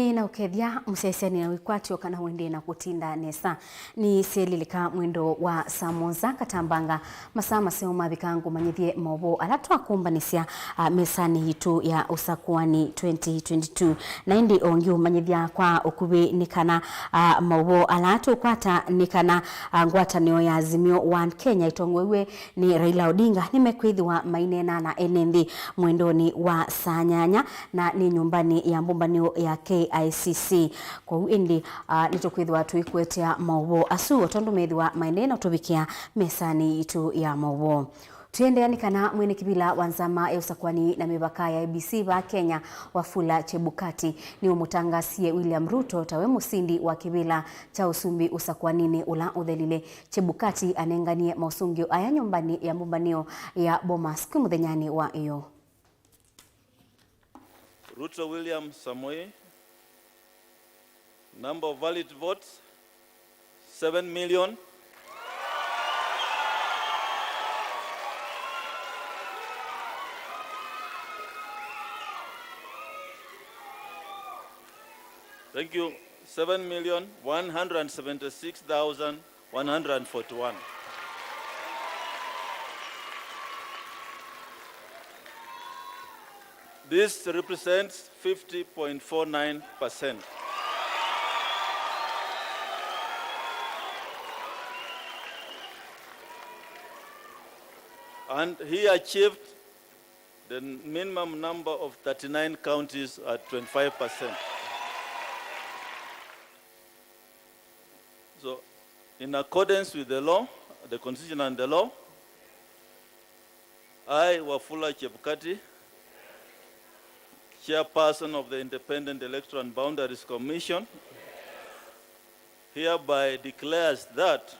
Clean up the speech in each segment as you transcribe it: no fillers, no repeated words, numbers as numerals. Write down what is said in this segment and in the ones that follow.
ni na ukethia msesiani na wikwatio kana wende na kutinda nesa ni selilika mwendo wa samonza katambanga masaa maseo mabikangu manyithie Mauvoo alatwa kumbanisia mesani hitu ya usakuani 2022 na indi ongiu manyithia kwa ukubi nikana Mauvoo alatu kwata nikana ngwatanio ya Azimio One Kenya itongwewe ni Raila Odinga nimekwithiwa mainena na enendi mwendoni wa sanyanya na ni nyumbani ya mbumbanio ya KICC kwa indi nitukwithwa tuikwetea Mauvoo asu otondu methwa mainena tubikia mesani itu ya Mauvoo. Tuendeani kana mwene kibila wanzama ya usakwani na mibaka ya ABC ba Kenya Wafula Chebukati ni umutangasie William Ruto tawe musindi wa kibila cha usumbi usakwanini ula udhelile. Chebukati anenganie mausungio aya nyumbani ya mbumbanio ya Bomas kumuthenyani wa iyo. Ruto William Samoei, number of valid votes 7 million. Thank you. 7,176,141. This represents 50.49%. And he achieved the minimum number of 39 counties at 25%. So, in accordance with the law, the Constitution and the law, I, Wafula Chebukati, Chairperson of the Independent Electoral and Boundaries Commission, hereby declares that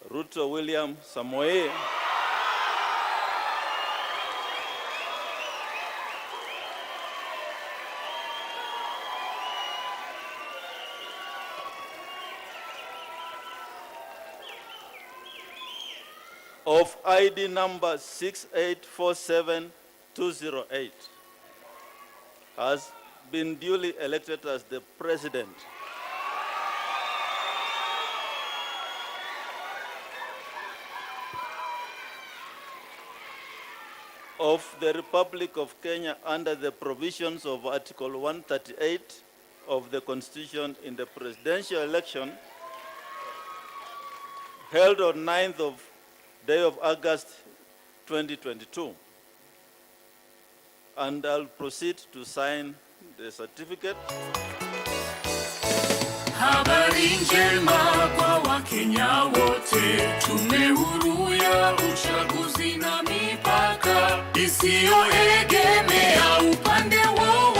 Ruto William Samoei of ID number 6847208 has been duly elected as the President of the Republic of Kenya under the provisions of Article 138 of the Constitution in the presidential election held on 9th of day of August 2022. And I'll proceed to sign the certificate. Habari njema kwa Wakenya wote, tume huru ya uchaguzi na mipaka isiyoegemea upande wowote.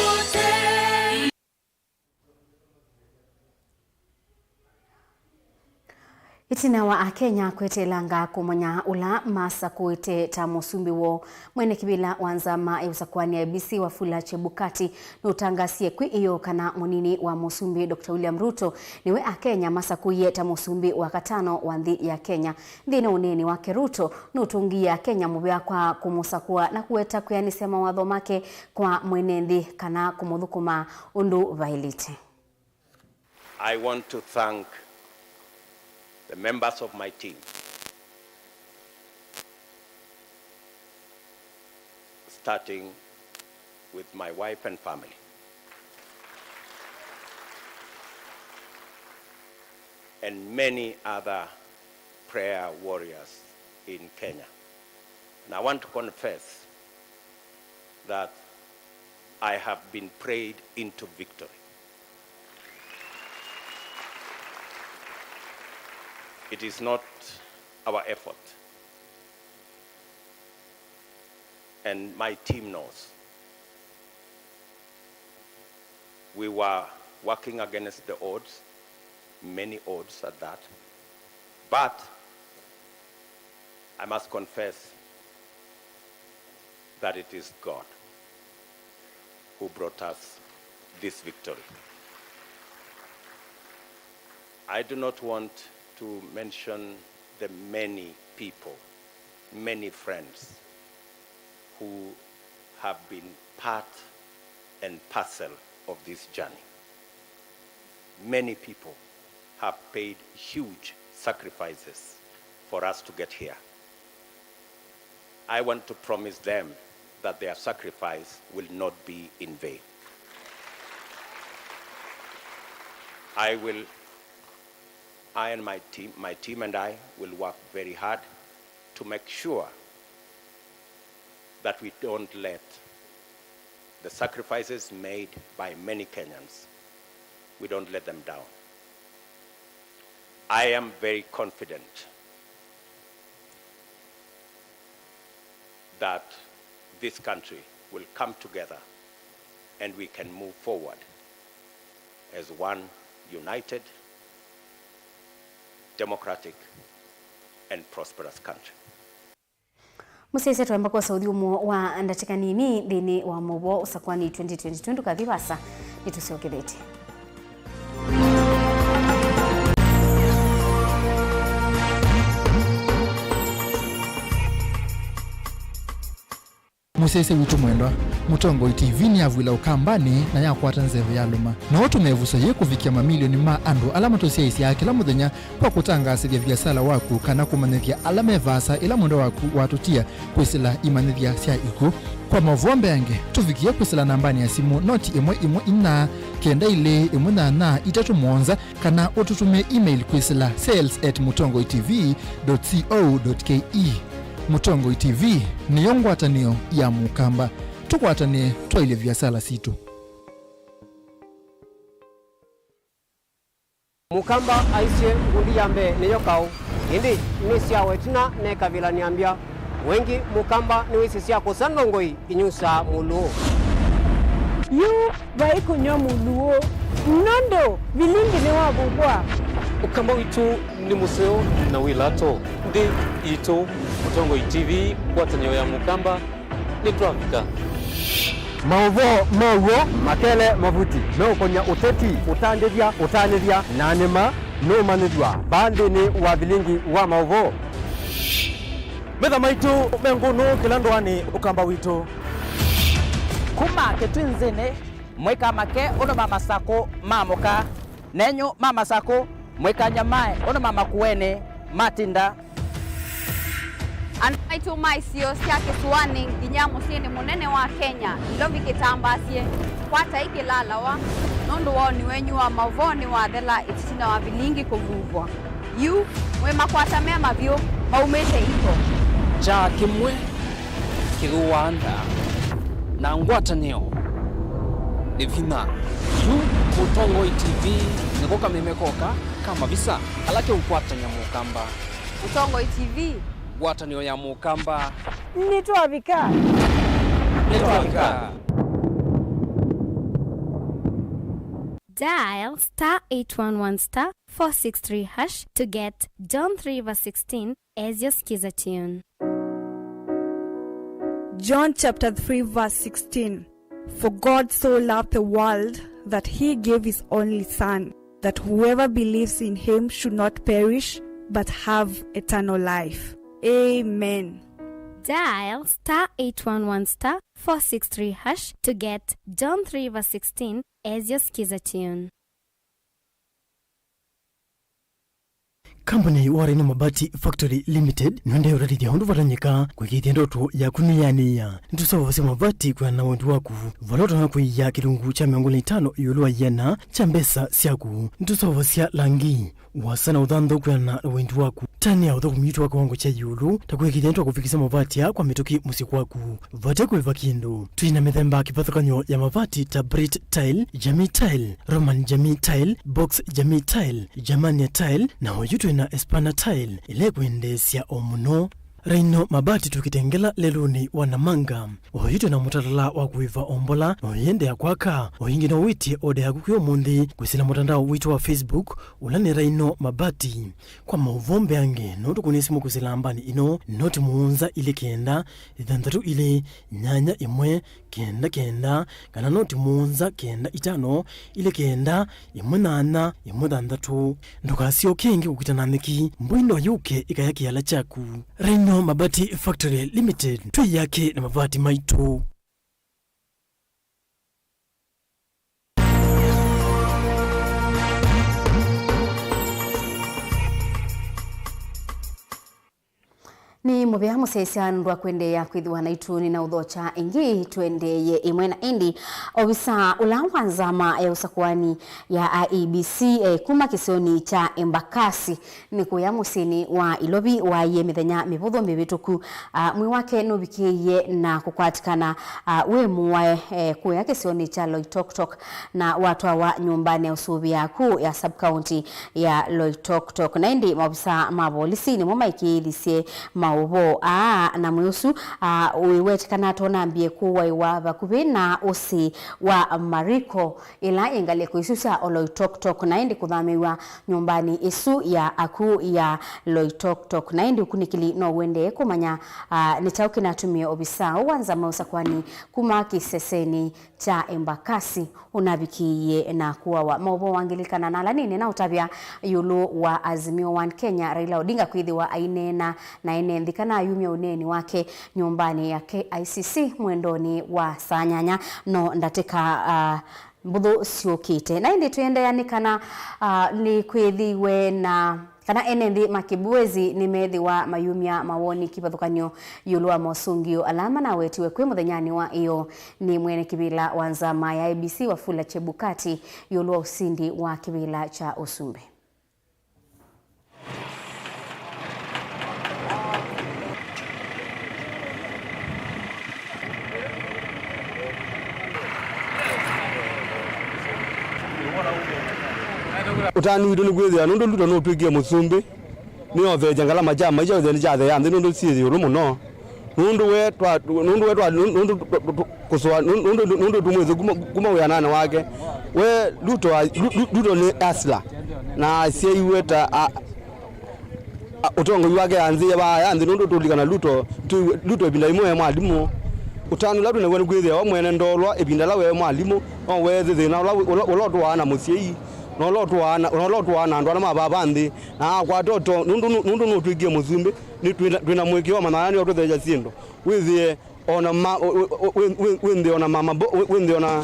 Itina wa Akenya kwete langa kumanya ula masa kuite tamusumbi wo mwene kibila wanzama ya usakwani ya ABC Wafula Chebukati nutangasie kwi iyo kana munini wa musumbi Dr. William Ruto niwe Akenya masa kuye tamusumbi wakatano wanthi ya Kenya dhina unini wake Ruto nutungia Kenya mubia kwa kumusakua na kuweta kuyanisema wadho make kwa mwenendi kana kumuthukuma undu vailite. I want to thank the members of my team, starting with my wife and family, and many other prayer warriors in Kenya. And I want to confess that I have been prayed into victory. It is not our effort. And my team knows. We were working against the odds, many odds at that. But I must confess that it is God who brought us this victory. I do not want to mention the many people, many friends who have been part and parcel of this journey. Many people have paid huge sacrifices for us to get here. I want to promise them that their sacrifice will not be in vain. I and my team and I will work very hard to make sure that we don't let the sacrifices made by many Kenyans, we don't let them down. I am very confident that this country will come together and we can move forward as one united, democratic, and prosperous country. Musese tuamba kwa saudi umo wa ndatika nini dini wa Mauvoo usakwani 2022 tukavibasa nitusiokebeti. Musese witu mwendwa Mutongo TV ni avwila ukambani na yakwata nzevu ya luma na watu mevusa ye kufikia mamilioni ma andu alama tosiaisi ya kila muthenya kwa kutangasithia biasala waku kana kumanithia alama evasa ila mwendo waku watutia kwisila imanithia sia iku kwa Mauvoo mbeange tufikia kwisila nambani ya simu noti imwe ina kenda ile imwe na itatu mwonza kana ututume email kwisila sales@mutongotv.co.ke. Mutongo TV ni yongwatanio ya mukamba tukwatane twaile biasala situ. Mukamba aisye ngundi yambe niyo kau indi nisya wetina ne kavila niambia wengi mukamba ni wisisya kusandongoi inyusa muluo yu vai kunyo muluo nondo Vilingi ni wabugwa ukamba witu ni museo na wilato ndi ito Mutongo TV kwatanyo ya mukamba ni tuafika Mauvoo makele mavuti no konya uteti utanithia nanima no manithwa bandi ni wa Vilingi wa Mauvoo betha maitu menguno kilandwani ukamba witu kuma ketwinzene mweka make ono mama sako mamoka nenyo mama sako mweka nyamae ono mama kuene matinda Anaitu maisio siake suwani nginyamu sieni munene wa Kenya ilovi kitambasie kwata iki lalawa nondu wao ni wenyu wa Mauvoo ni wathela itisina wa Vilingi kuvuvwa yu mwema kwata mema vyo maumete iko cha kimwe kiruwanda na ngwatanio ni vina yu Mutongo TV nikoka mimekoka kama visa alake ukwatanya mukamba Mutongo TV watanio ya mukamba nituavika Dial *811*463# to get John 3:16 as your skiza tune. John chapter 3 verse 16. For God so loved the world that he gave his only son, that whoever believes in him should not perish but have eternal life. Amen. Dial *811*463# to get John 3:16 as your skiza tune. Company Warren Mabati Factory Limited nende uradi hundu varanyika kwa ndoto ya kuniyania nitusawa vasi mabati kwa na wendu waku valota na ya kirungu cha 500 yuluwa yena cha mbesa siaku nitusawa vasi langi wasana udhando kwa na wendu waku tani ya udho kumitu wako wangu cha yulu takuwa kitendo kufikisa mabati ya kwa mitoki musiku waku vate kwa kindo tuina methemba kipathakanyo ya mabati ta Brit Tile, Jamii Tile, Roman Jamii Tile, Box Jamii Tile, Jamania Tile na hojutu na Espana Tile ile kuendesya omuno Reino mabati tukitengela leluni wanamanga ohitu na mutalala wa kuiva ombola oyende ya kwaka ohingi no witi ode ya kukiyo mundi kwisila mutandao witu wa Facebook ulani Reino mabati kwa Mauvoo mbeange notu kunisimu kusila ambani ino noti muunza ile kenda idhandatu ile nyanya imwe kenda kana noti muunza kenda itano ile kenda imwe nana imwe dhandatu ndukasio kengi kukitanamiki mbwindo yuke ikayaki yala chaku Reino Mabati Factory Limited tui yake na mabati maitu. Ni mubea musesia ndwa kwende ya kwithiwa na ituni na udhocha ingi twendeye imwe na indi obisa ulawa nzama ya usakwani ya IEBC kuma kisioni cha Embakasi ni kuya musini wa ilobi wa ye mithenya mibutho mibituku mwi wake nubikiye na kukwatikana we muwa kuya kisioni cha Loitoktok na watu wa nyumbani ya usubi yaku ya sub-county ya Loitoktok na indi mabisa mabolisi ni mumaiki lisie Mauvoo na mwusu wewetikana tonambie kuwa iwa bakubi na usi wa Mariko ila ingalie kuisusa Loitoktok na indi kuthamiwa nyumbani isu ya aku ya Loitoktok na indi ukunikili no wende kumanya nitauki natumia obisa wanza mausa kwani kuma kiseseni cha Embakasi unabikiye na kuwa wa Mauvoo wangilikana na lanini na utabia yulu wa Azimio One Kenya Raila Odinga kwithiwa ainena na ndikana yumia uneni wake nyumbani ya KICC mwendoni wa sanyanya no ndateka mbuthu siokite na indi tuende yanikana ni kwithiwe na kana enendi makibwezi ni methi wa mayumia mawoni kipathukanyo yulu wa mosungio alama na wetiwe kwe muthenyani wa iyo ni mwene kibila wa nzama ya IEBC Wafula Chebukati yulu wa usindi wa kibila cha Usumbe. Utani witu nigwithia nundu luto no twikie musumbi ni otheja ngala maja maija theni ja the amthi nundu sie yuru muno nundu we kuswa nundu tumweze kuma we anana wake we luto ni asla na sie iweta utongo wake anzie ba yanthi nundu tulikana luto ebinda imwe mwalimu utani latu ne gwithia wa mwene ndolwa ebinda la we mwalimu o wethe thina ulotu wana musiei no lotu wana ndo na baba ndi na kwa toto nundu no twigie musumbi ni twina mwekio manani otutheja sindo withie ona windi ona mama windi ona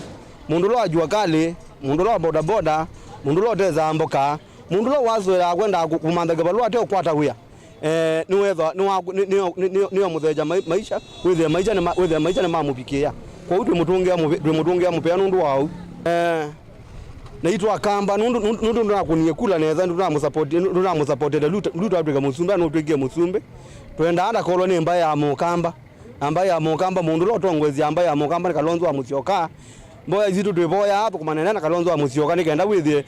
mundu lo ajua kale mundu lo boda boda mundu lo teza mboka mundu lo wazo ya kwenda kumanda gabalwa te kwata huya ni wetha ni mutheja maisha withie maisha na mamubikia kwa utu mutungia mupea nundu wao naitwa kamba nundu nakunie kula neza nundu namusupport luto Africa musumbi no twigie musumbi twenda anda koloni mbaya ya mukamba mundu lo tongwezi mbaya ya mukamba ni Kalonzo wa Musyoka mboya izitu twiboya hapo kumanena na Kalonzo wa Musyoka nikenda withie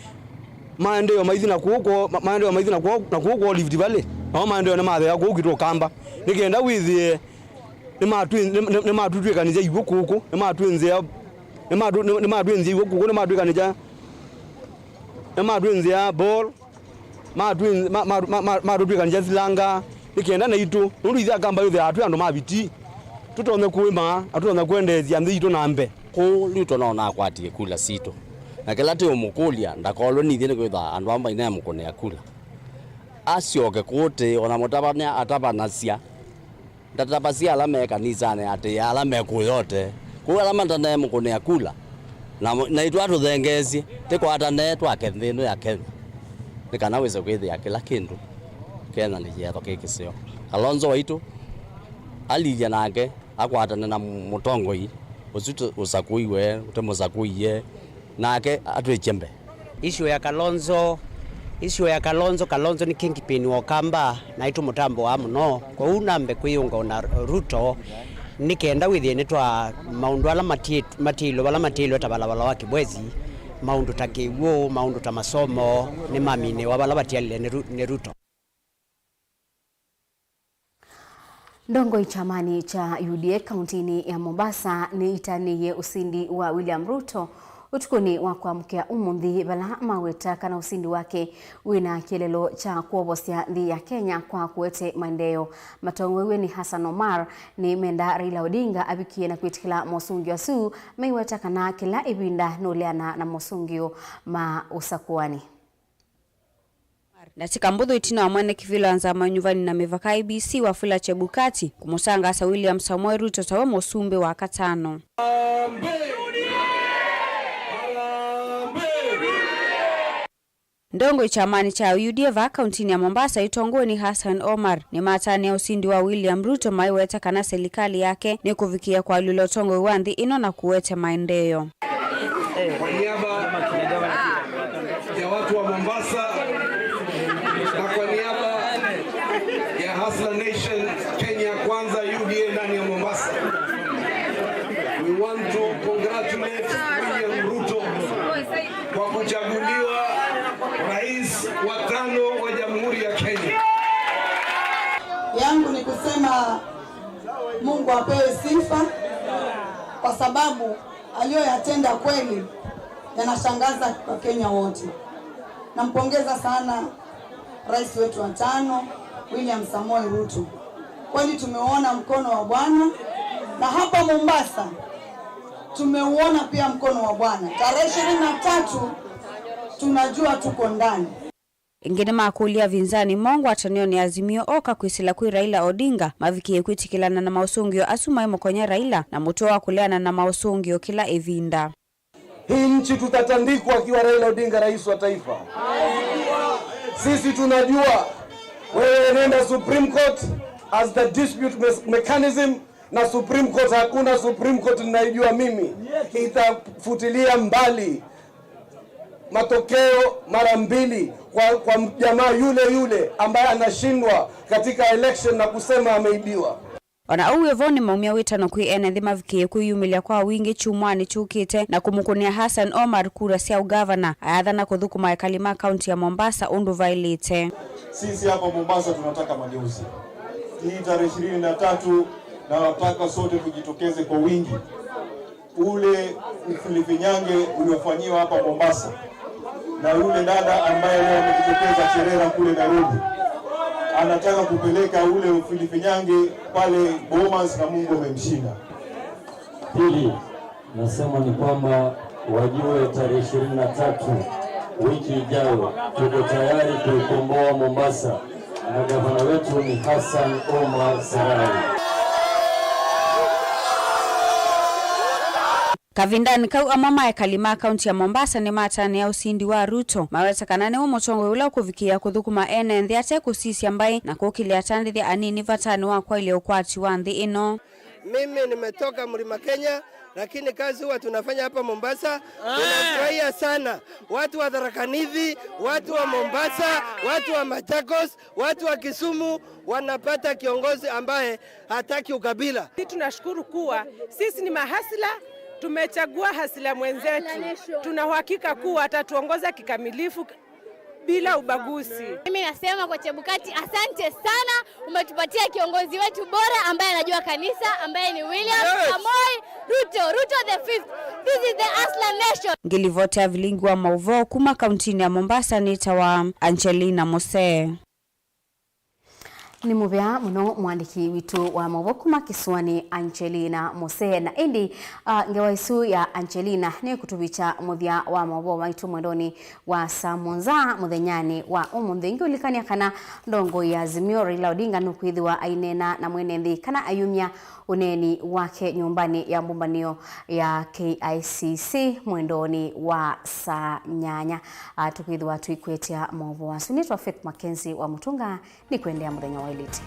maendeleo maizi na kuko Rift Valley au maendeleo na mathe ya kuko kamba nikenda withie ni matutwikanije iwo kuko ni matwinze iwo kuko ni matwikanije madwinzia ball madwinzia zilanga nikienda na itu nundu ithia kamba yothe atu andu mabiti tutone kuima atuna kwendezia nthi itu nambe ku luto na kwatie kula sito na kila te umukulia ndakolwe ni thine kwitha andu amba ina mukone akula asioke kote ona mutabania atabanasia ndatabasia alame kanisa ne ate alame kuyote ku alama ndane mukone akula na itu atu thengezi tiko atane twake nthino ya Kenya nikana wese kwithia kila kindu Kenya ni yetho kikisio Kalonzo waitu alija nake akwatana na mutongoi usitu usakuiwe utemusakuiye nake atwechembe issue ya Kalonzo ni kingpin wa kamba na itu mutambo wa muno kwa unambe kuyunga na Ruto nikenda withie nitwa maundu ala matilo tabalabala wa kibwezi maundu takiwo maundu ta masomo ni mamine wabala batialile ne Ruto. Ndongo ichamani cha UDA kauntini ya Mombasa ni itaniye usindi wa William Ruto utukuni wa kuamkia umundi bala maweta kana usindi wake wina kielelo cha kuobosia ndi ya Kenya kwa kuwete maendeleo matongwewe ni Hassan Omar ni menda Raila Odinga abikie na kuitikila mosungio su maiweta kana kila ibinda nuleana na mosungio ma usakuani Natika mbuthu itina wa mwene kivilo anzama nyuvani na mevaka IEBC Wafula Chebukati kumusanga asa William Samoei Ruto tawa mosumbe wa katano. Ndongo chamani cha UDA kaunti ya Mombasa itongwe ni Hassan Omar ni matani ya usindi wa William Ruto maiweta kana serikali yake ni kuvikia kwa lilotongwe wandhi ino na kuwete maendeleo. Kwa niaba ya watu wa Mombasa na kwa niaba ya Hustler Nation Kenya Kwanza UDA ndani ya Mombasa, we want to congratulate William Ruto kwa kuchaguliwa rais wa 5 wa Jamhuri ya Kenya. Yangu ni kusema Mungu apewe sifa kwa sababu aliyoyatenda kweli yanashangaza kwa Kenya wote. Nampongeza sana rais wetu wa 5 William Samoei Ruto. Kwani tumeuona mkono wa Bwana, na hapa Mombasa tumeuona pia mkono wa Bwana. Tarehe 23 tunajua tuko ndani. Ingine makulia vinzani mongo atanio ni Azimio oka kuisila kui Raila Odinga mavikie kuitikilana na mausungio asumai mokonya Raila na mutoa kuleana na mausungio kila evinda. Hii nchi tutatandikwa akiwa Raila Odinga rais wa taifa. Sisi tunajua wewe nenda Supreme Court as the dispute mechanism, na Supreme Court hakuna Supreme Court ninaijua mimi itafutilia mbali matokeo mara mbili kwa jamaa yule ambaye anashindwa katika election na kusema ameibiwa. Ona uwe voni maumia witano kui enethi mavikie kuyumilia kwa wingi chumwani chukite na kumukunia Hassan Omar kura sia ugavana ayathana kuthukuma ekalima kaunti ya Mombasa undu vailite. Sisi hapa Mombasa tunataka mageuzi. Hii tarehe 23 na nataka sote tujitokeze kwa wingi. Ule ulifinyange uliofanyiwa hapa Mombasa na yule dada ambaye leo amejitokeza Cherera kule Nairobi anataka kupeleka ule ufilifinyange pale Bomas na Mungu amemshinda. Pili, nasema ni kwamba wajue tarehe 23 wiki ijayo tuko tayari kuikomboa Mombasa na gavana wetu ni Hassan Omar Sarai. Kavindani kau amama ekalima kaunti ya Mombasa ni matani ya usindi wa Ruto maweta kanane umotongo ula kuvikia kuthukuma enenthi ate kusisi ambaye na kukilia tandithi anini vatani wa kwa ile ukwati wa nthi ino. Mimi nimetoka Mlima Kenya, lakini kazi huwa tunafanya hapa Mombasa. Tunafurahia sana watu wa Tharaka Nithi, watu wa Mombasa, watu wa Machakos, watu wa Kisumu wanapata kiongozi ambaye hataki ukabila. Tunashukuru kuwa sisi ni mahasila, tumechagua hasila mwenzetu. Tuna uhakika kuwa atatuongoza kikamilifu bila ubaguzi. Mimi nasema kwa Chebukati, asante sana, umetupatia kiongozi wetu bora ambaye anajua kanisa, ambaye ni William Samoei Ruto the 5th. This is the Hustler Nation. Ngilivotea Vilingi wa Mauvoo kuma kauntini ya Mombasa nitawa Angelina Mose. Ni muvea muno mwandiki witu wa Mauvoo kuma kisuani Angelina Mose na indi ngewaisu ya Angelina ni kutubicha muthia wa Mauvoo waitu mwendoni wa Samonza muthenyani wa umuthingi ulikania kana ndongo ya Azimio Raila Odinga nukwithiwa ainena na mwenethi kana ayumia uneni wake nyumbani ya mbumbanio ya KICC mwendoni wa saa nyanya. Tukwithiwa tuikwetia Mauvoo. Sunitwa Faith MAKENZI wa Mutunga ni kuendea muthenya wa iliti.